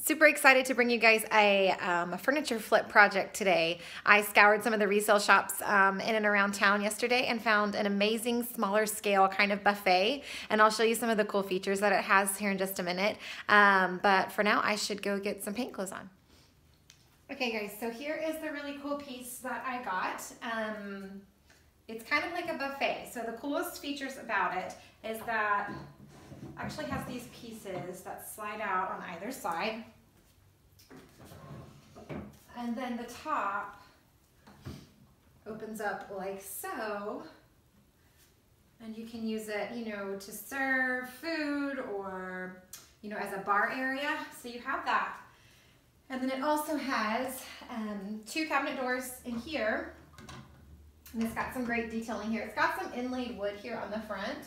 Super excited to bring you guys a furniture flip project today. I scoured some of the resale shops in and around town yesterday and found an amazing smaller scale kind of buffet, and I'll show you some of the cool features that it has here in just a minute. But for now, I should go get some paint clothes on. Okay guys, so here is the really cool piece that I got. It's kind of like a buffet. So the coolest features about it is that it actually has these pieces that slide out on either side. And then the top opens up like so. And you can use it, to serve food or, as a bar area. So you have that. And then it also has two cabinet doors in here. And it's got some great detailing here. It's got some inlaid wood here on the front.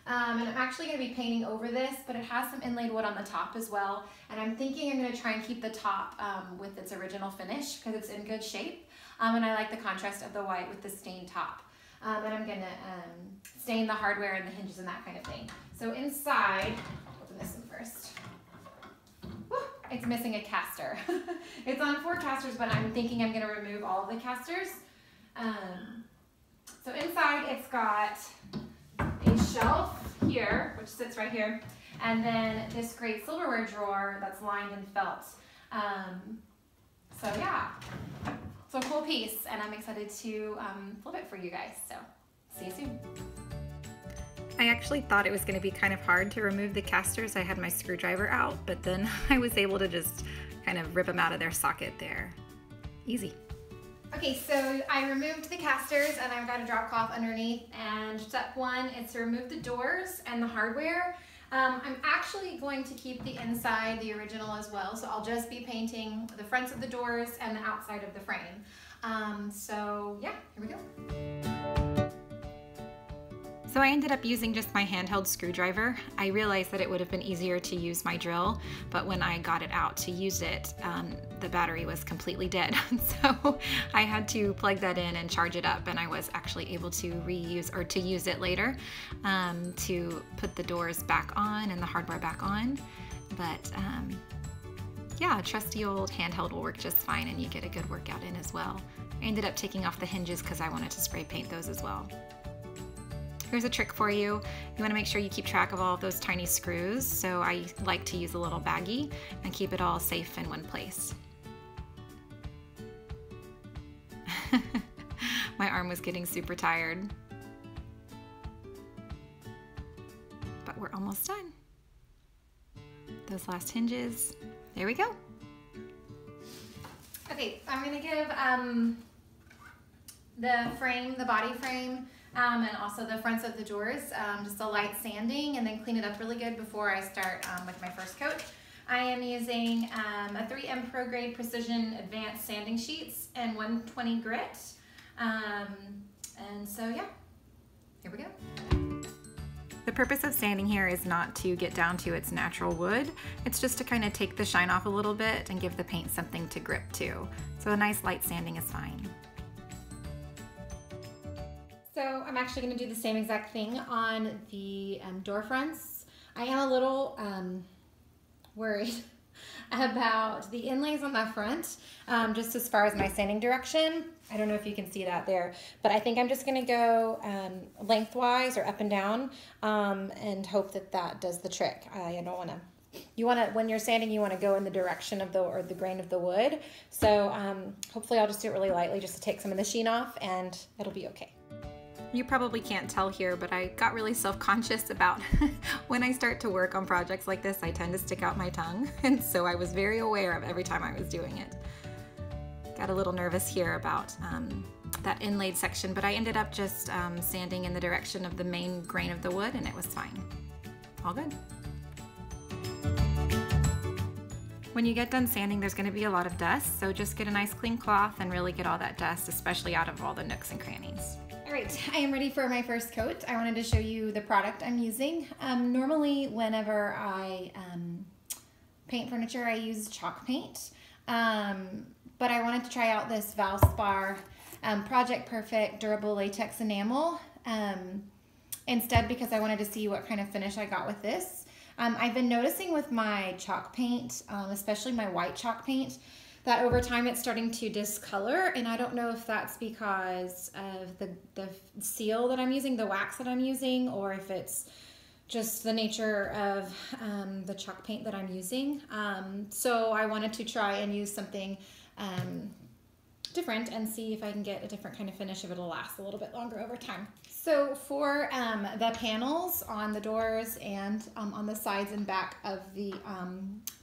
And I'm actually going to be painting over this, but it has some inlaid wood on the top as well. And I'm thinking I'm going to try and keep the top with its original finish because it's in good shape. And I like the contrast of the white with the stained top. And I'm going to stain the hardware and the hinges and that kind of thing. So inside, open this one first. Woo, it's missing a caster. It's on 4 casters, but I'm thinking I'm going to remove all of the casters. So inside it's got a shelf here, which sits right here, and then this great silverware drawer that's lined in felt. So yeah, it's a cool piece, and I'm excited to flip it for you guys. So see you soon. I actually thought it was going to be kind of hard to remove the casters. I had my screwdriver out, but then I was able to just kind of rip them out of their socket there. Easy. Okay, so I removed the casters and I've got a drop cloth underneath, and step 1 is to remove the doors and the hardware. I'm actually going to keep the inside the original as well, so I'll just be painting the fronts of the doors and the outside of the frame. So yeah, here we go. So I ended up using just my handheld screwdriver. I realized that it would have been easier to use my drill, but when I got it out to use it, the battery was completely dead. So I had to plug that in and charge it up, and I was actually able to reuse or to use it later to put the doors back on and the hardware back on. But yeah, a trusty old handheld will work just fine, and you get a good workout in as well. I ended up taking off the hinges because I wanted to spray paint those as well. Here's a trick for you. You want to make sure you keep track of all of those tiny screws. So I like to use a little baggie and keep it all safe in one place. My arm was getting super tired. But we're almost done. Those last hinges. There we go. Okay, I'm going to give the frame, the body frame, and also the fronts of the doors, just a light sanding, and then clean it up really good before I start with my first coat. I am using a 3M Pro Grade Precision Advanced Sanding Sheets and 120 grit. And so yeah, here we go. The purpose of sanding here is not to get down to its natural wood. It's just to kind of take the shine off a little bit and give the paint something to grip to. So a nice light sanding is fine. So I'm actually going to do the same exact thing on the door fronts. I am a little worried about the inlays on the front, just as far as my sanding direction. I don't know if you can see that there, but I think I'm just going to go lengthwise or up and down and hope that that does the trick. I don't want to. When you're sanding, you want to go in the direction of the grain of the wood. So hopefully I'll just do it really lightly just to take some of the sheen off, and it'll be okay. You probably can't tell here, but I got really self-conscious about when I start to work on projects like this, I tend to stick out my tongue. And so I was very aware of every time I was doing it. Got a little nervous here about that inlaid section, but I ended up just sanding in the direction of the main grain of the wood, and it was fine. All good. When you get done sanding, there's going to be a lot of dust, so just get a nice clean cloth and really get all that dust, especially out of all the nooks and crannies. Alright, I am ready for my first coat. I wanted to show you the product I'm using. Normally, whenever I paint furniture, I use chalk paint, but I wanted to try out this Valspar Project Perfect Durable Latex Enamel instead, because I wanted to see what kind of finish I got with this. I've been noticing with my chalk paint, especially my white chalk paint, that over time it's starting to discolor, and I don't know if that's because of the seal that I'm using, the wax that I'm using, or if it's just the nature of the chalk paint that I'm using. So I wanted to try and use something different and see if I can get a different kind of finish if it'll last a little bit longer over time. So for the panels on the doors and on the sides and back of the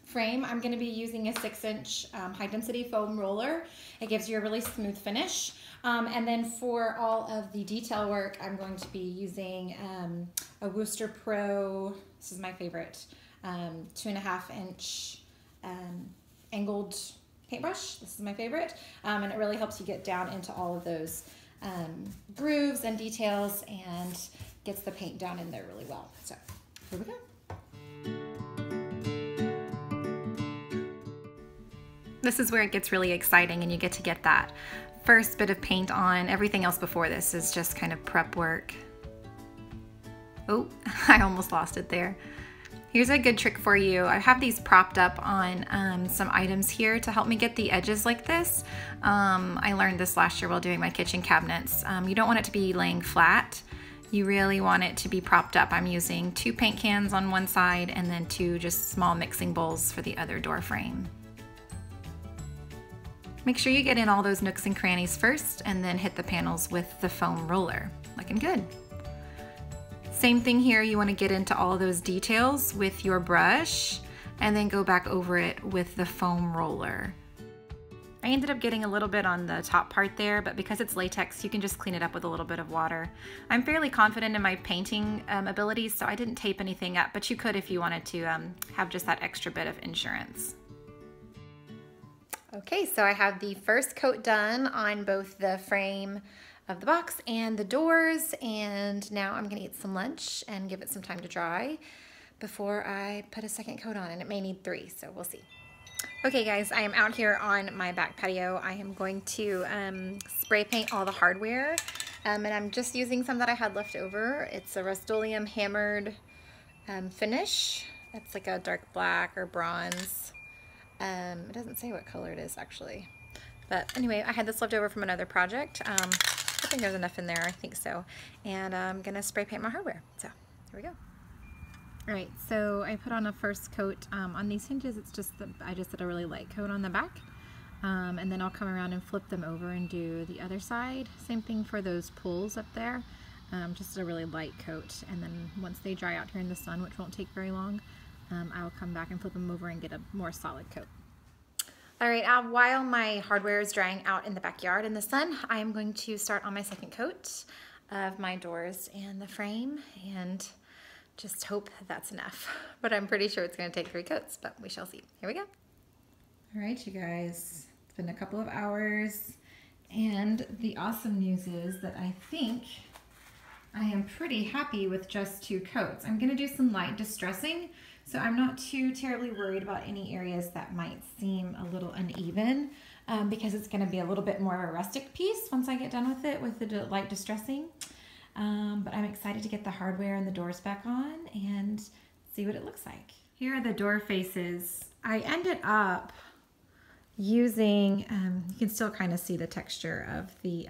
frame, I'm going to be using a 6-inch high density foam roller. It gives you a really smooth finish. And then for all of the detail work, I'm going to be using a Wooster Pro, this is my favorite, 2.5-inch angled paintbrush. This is my favorite, and it really helps you get down into all of those grooves and details and gets the paint down in there really well. So here we go. This is where it gets really exciting and you get to get that first bit of paint on. Everything else before this is just kind of prep work. Oh, I almost lost it there. Here's a good trick for you. I have these propped up on some items here to help me get the edges like this. I learned this last year while doing my kitchen cabinets. You don't want it to be laying flat. You really want it to be propped up. I'm using 2 paint cans on one side and then 2 just small mixing bowls for the other door frame. Make sure you get in all those nooks and crannies first and then hit the panels with the foam roller. Looking good. Same thing here, you want to get into all of those details with your brush and then go back over it with the foam roller. I ended up getting a little bit on the top part there, but because it's latex, you can just clean it up with a little bit of water. I'm fairly confident in my painting abilities, so I didn't tape anything up, but you could if you wanted to have just that extra bit of insurance. Okay, so I have the first coat done on both the frame of the box and the doors, and now I'm gonna eat some lunch and give it some time to dry before I put a second coat on, and it may need 3, so we'll see. Okay guys, I am out here on my back patio. I am going to spray paint all the hardware, and I'm just using some that I had left over. It's a Rust-Oleum hammered finish. It's like a dark black or bronze. It doesn't say what color it is actually, but anyway, I had this left over from another project. I think there's enough in there, I think so. And I'm gonna spray paint my hardware. So here we go. All right, so I put on a first coat on these hinges. It's just I just did a really light coat on the back. And then I'll come around and flip them over and do the other side. Same thing for those pulls up there. Just a really light coat. And then once they dry out here in the sun, which won't take very long, I'll come back and flip them over and get a more solid coat. All right, while my hardware is drying out in the backyard in the sun, I'm going to start on my second coat of my doors and the frame and just hope that's enough. But I'm pretty sure it's gonna take 3 coats, but we shall see. Here we go. All right, you guys, it's been a couple of hours, and the awesome news is that I think I am pretty happy with just 2 coats. I'm gonna do some light distressing, so I'm not too terribly worried about any areas that might seem a little uneven because it's gonna be a little bit more of a rustic piece once I get done with it with the light distressing. But I'm excited to get the hardware and the doors back on and see what it looks like. Here are the door faces. I ended up using, you can still kind of see the texture of the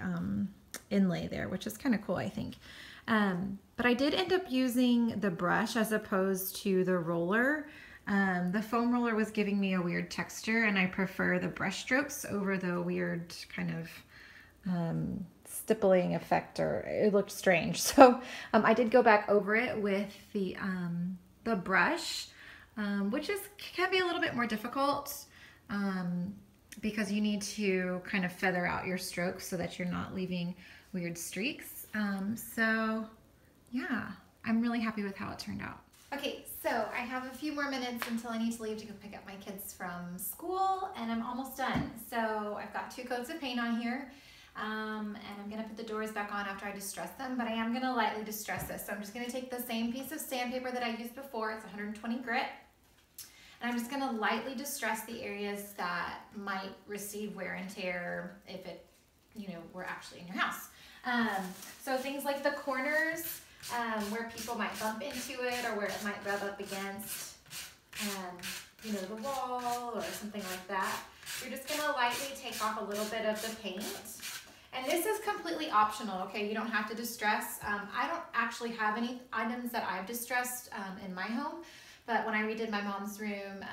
inlay there, which is kind of cool, I think. But I did end up using the brush as opposed to the roller. The foam roller was giving me a weird texture, and I prefer the brush strokes over the weird kind of stippling effect, or it looked strange. So I did go back over it with the brush, which can be a little bit more difficult because you need to kind of feather out your strokes so that you're not leaving weird streaks. So yeah, I'm really happy with how it turned out. Okay, so I have a few more minutes until I need to leave to go pick up my kids from school, and I'm almost done. So I've got 2 coats of paint on here, and I'm gonna put the doors back on after I distress them, but I am gonna lightly distress this. So I'm just gonna take the same piece of sandpaper that I used before, it's 120 grit, and I'm just gonna lightly distress the areas that might receive wear and tear if it, were actually in your house. So things like the corners, where people might bump into it or where it might rub up against, you know, the wall or something like that. You're just gonna lightly take off a little bit of the paint. And this is completely optional, okay? You don't have to distress. I don't actually have any items that I've distressed in my home, but when I redid my mom's room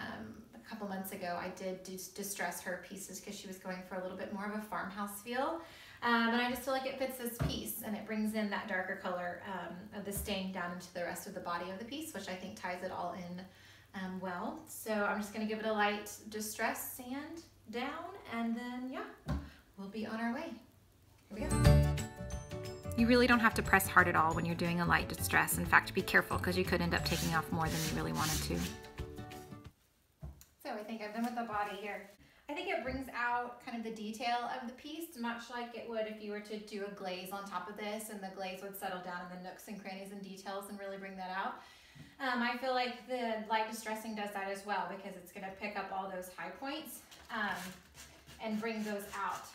a couple months ago, I did distress her pieces because she was going for a little bit more of a farmhouse feel. And I just feel like it fits this piece, and it brings in that darker color of the stain down into the rest of the body of the piece, which I think ties it all in well. So I'm just gonna give it a light distress sand down, and then yeah, we'll be on our way. Here we go. You really don't have to press hard at all when you're doing a light distress. In fact, be careful because you could end up taking off more than you really wanted to. So I think I've done with the body here. I think it brings out kind of the detail of the piece, much like it would if you were to do a glaze on top of this, and the glaze would settle down in the nooks and crannies and details and really bring that out. I feel like the light distressing does that as well, because it's going to pick up all those high points and bring those out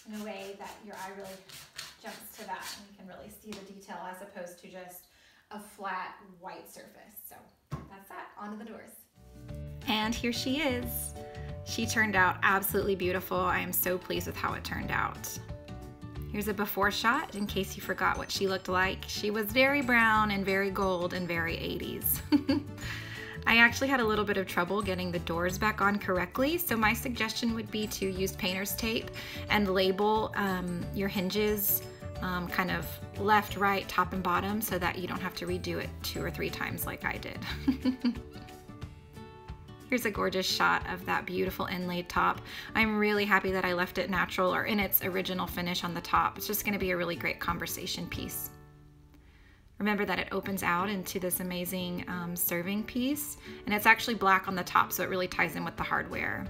in a way that your eye really jumps to that, and you can really see the detail as opposed to just a flat white surface. So that's that. On to the doors. And here she is. She turned out absolutely beautiful. I am so pleased with how it turned out. Here's a before shot in case you forgot what she looked like. She was very brown and very gold and very 80s. I actually had a little bit of trouble getting the doors back on correctly, so my suggestion would be to use painter's tape and label your hinges kind of left, right, top, and bottom so that you don't have to redo it 2 or 3 times like I did. Here's a gorgeous shot of that beautiful inlaid top. I'm really happy that I left it natural or in its original finish on the top. It's just going to be a really great conversation piece. Remember that it opens out into this amazing serving piece, and it's actually black on the top, so it really ties in with the hardware.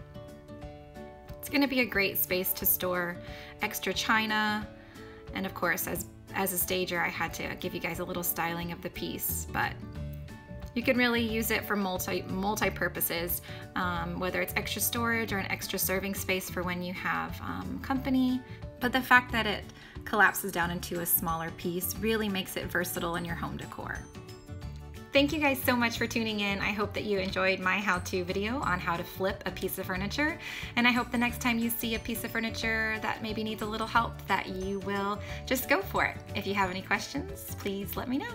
It's going to be a great space to store extra china, and of course, as a stager, I had to give you guys a little styling of the piece, but you can really use it for multi-purposes, whether it's extra storage or an extra serving space for when you have company. But the fact that it collapses down into a smaller piece really makes it versatile in your home decor. Thank you guys so much for tuning in. I hope that you enjoyed my how-to video on how to flip a piece of furniture. And I hope the next time you see a piece of furniture that maybe needs a little help, that you will just go for it. If you have any questions, please let me know.